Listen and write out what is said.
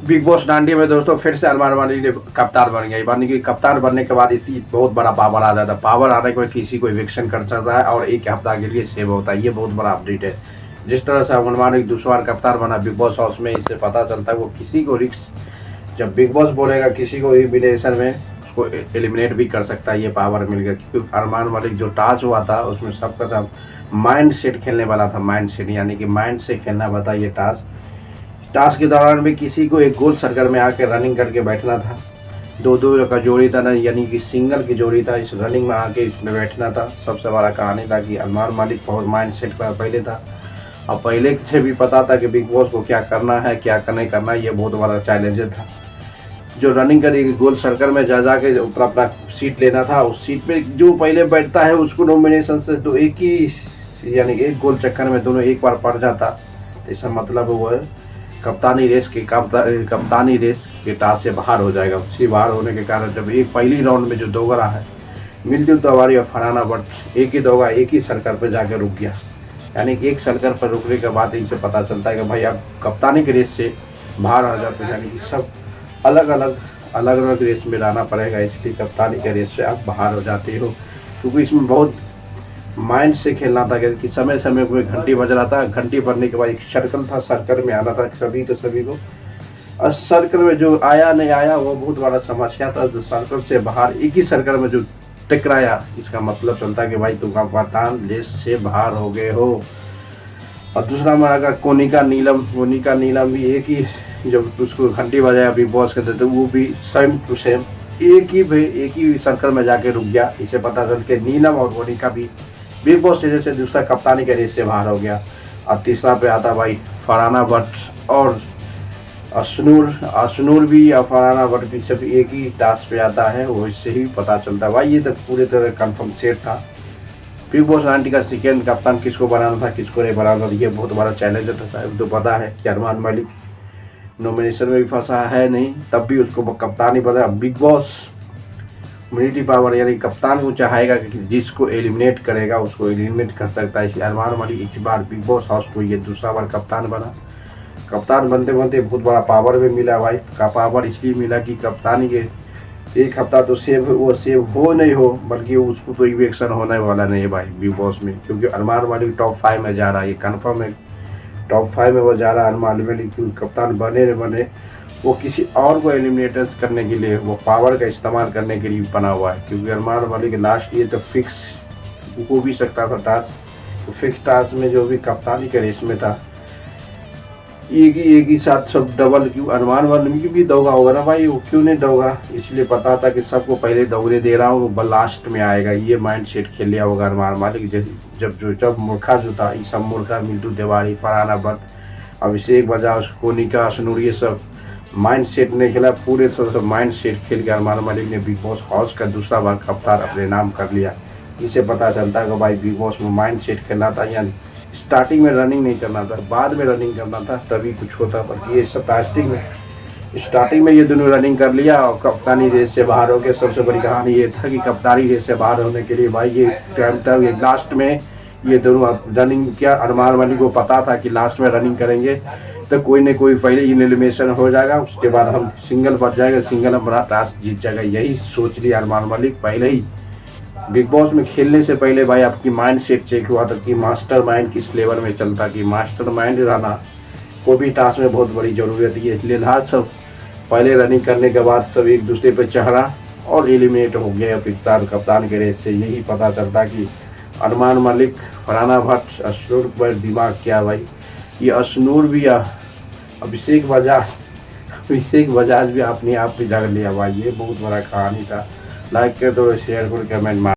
Big boss 90 में दोस्तों फिर से अरमान मलिक ने कप्तान बन गया। यानी कि कप्तान बनने के बाद इतनी बहुत बड़ा पावर आ जाता है। पावर आने के बाद किसी को इविक्शन कर सकता है और एक हफ्ता के लिए सेव होता है। ये बहुत बड़ा अपडेट है। जिस तरह से अरमान मलिक दूसरा बार कप्तान बना बिग बॉस हाउस में, इससे पता चलता है वो किसी को रिस्क, जब बिग बॉस बोलेगा किसी को एलिमिनेशन में, उसको एलिमिनेट भी कर सकता है। ये पावर मिल गया क्योंकि अरमान मलिक जो टास्क हुआ था उसमें सबका सब माइंड सेट खेलने वाला था। माइंड सेट यानी कि माइंड से खेलना पता ये टास्क के दौरान भी किसी को एक गोल सर्कल में आके रनिंग करके बैठना था। दो दो का जोड़ी था ना, यानी कि सिंगल की जोड़ी था। इस रनिंग में आके इसमें बैठना था। सबसे बड़ा कहानी था कि अरमान मलिक बहुत माइंड सेट पर पहले था और पहले से भी पता था कि बिग बॉस को क्या करना है क्या नहीं करना है। ये बहुत बड़ा चैलेंज था। जो रनिंग करेगी गोल सर्कल में जा जाके अपना अपना सीट लेना था। उस सीट पे जो पहले बैठता है उसको नॉमिनेशन से तो एक ही, यानी एक गोल चक्कर में दोनों एक बार पड़ जाता। इसका मतलब वो है कप्तानी रेस के टास्क से बाहर हो जाएगा। उसी बाहर होने के कारण जब एक पहली राउंड में जो दोगरा है मिलजुल तवारी और फरहाना भट्ट, एक ही दोगा एक ही सर्कल पर जाकर रुक गया। यानी कि एक सर्कल पर रुकने के बाद इनसे पता चलता है कि भाई आप कप्तानी के रेस से बाहर आ जाते हैं। यानी कि सब अलग अलग रेस में लाना पड़ेगा, इसलिए कप्तानी के रेस से आप बाहर हो जाते हो। क्योंकि इसमें बहुत माइंड से खेलना था कि समय समय पर घंटी बज रहा था। घंटी बजने के बाद एक सर्कल था, सर्कल में आना था सभी को। और सर्कल में जो आया नहीं आया वो बहुत बड़ा समस्या था। जो सर्कल से बाहर एक ही सर्कल में जो टकराया, इसका मतलब चलता कि भाई तुम कप्तान रेस से बाहर हो गए हो। और दूसरा हमारा कोनिका नीलम भी एक ही, जब उसको घंटी बजाया बिग बॉस के तो वो भी सेम टू सेम एक ही सर्कल में जाके रुक गया। इसे पता चल के नीलम और कोनिका भी बिग बॉस सीजन से दूसरा कप्तानी के रेस से बाहर हो गया। और तीसरा पे आता भाई फरहाना भट्ट और अशनूर भी, और फरहाना भट्ट भी सब एक ही टास्क पे आता है। वो इससे ही पता चलता है भाई ये तो पूरी तरह कंफर्म सेट था। बिग बॉस 90 का सेकेंड कप्तान किसको बनाना था किसको नहीं बनाना था, ये बहुत बड़ा चैलेंज था। तो पता है कि अरमान मलिक नॉमिनेशन में भी फंसा है नहीं, तब भी उसको कप्तान ही बना। बिग बॉस इम्यूनिटी पावर यानी कप्तान को चाहेगा कि जिसको एलिमिनेट करेगा उसको एलिमिनेट कर सकता है। इसलिए अरमान मलिक एक बार बिग बॉस हाउस को ये दूसरा बार कप्तान बना। कप्तान बनते बनते बहुत बड़ा पावर भी मिला भाई। का पावर इसलिए मिला कि कप्तानी के एक हफ्ता तो सेव हो नहीं हो, बल्कि उसको तो इवेक्शन होने वाला नहीं है भाई बिग बॉस में। क्योंकि अरमान मलिक टॉप 5 में जा रहा है, ये कन्फर्म है। टॉप 5 में वो जा रहा है अरमान मलिक। कप्तान बने न बने वो किसी और को एलिमिनेटर्स करने के लिए, वो पावर का इस्तेमाल करने के लिए बना हुआ है। क्योंकि अरमान मलिक लास्ट ये तो फिक्स हो भी सकता था टास्क। तो फिक्स टास्क में जो भी कप्तानी के रेस में था एक ही साथ सब डबल। क्यों अरमान मलिक भी दौगा होगा ना भाई, वो क्यों नहीं दौगा। इसलिए पता था कि सबको पहले दौड़े दे रहा हूँ, वो लास्ट में आएगा। ये माइंड सेट खेल लिया होगा अरमान मलिक। जब मूर्खा जो था ये सब मूर्खा, मिंटू तिवारी, फरहाना भट्ट, अभिषेक बजाज, कोनिका, अशनूर, ये सब माइंड सेट ने खेला। पूरे सब माइंड सेट खेल के अरमान मलिक ने बिग बॉस हाउस का दूसरा बार कप्तान अपने नाम कर लिया। इसे पता चलता है कि भाई बिग बॉस में माइंड सेट खेलना था। यानी स्टार्टिंग में रनिंग नहीं करना था, बाद में रनिंग करना था, तभी कुछ होता। बल्कि ये सब स्टार्टिंग में ये दोनों रनिंग कर लिया और कप्तानी रेस से बाहर हो गए। सबसे बड़ी कहानी ये था कि कप्तानी रेस से बाहर होने के लिए भाई ये टाइम था, ये लास्ट में ये दोनों रनिंग किया। अरमान मलिक को पता था कि लास्ट में रनिंग करेंगे तो कोई न कोई पहले एलिमिनेशन हो जाएगा, उसके बाद हम सिंगल बच जाएगा, सिंगल हमारा टास्क जीत जाएगा। यही सोच लिया अरमान मलिक पहले ही। बिग बॉस में खेलने से पहले भाई आपकी माइंड सेट चेक हुआ था कि मास्टर माइंड किस लेवल में चलता। कि मास्टर माइंड रहना कोई भी टास्क में बहुत बड़ी ज़रूरत है। इसलिए लास्ट सब पहले रनिंग करने के बाद सब एक दूसरे पर चढ़ा और एलिमिनेट हो गया कप्तान के रेस से। यही पता चलता कि अरमान मलिक, फरहाना भट्ट, अशनूर पर दिमाग क्या भाई। ये अशनूर भी अभिषेक बजाज भी अपने आप भी जग लिया भाई। ये बहुत बड़ा कहानी था। लाइक कर दो, शेयर करो, कमेंट मार।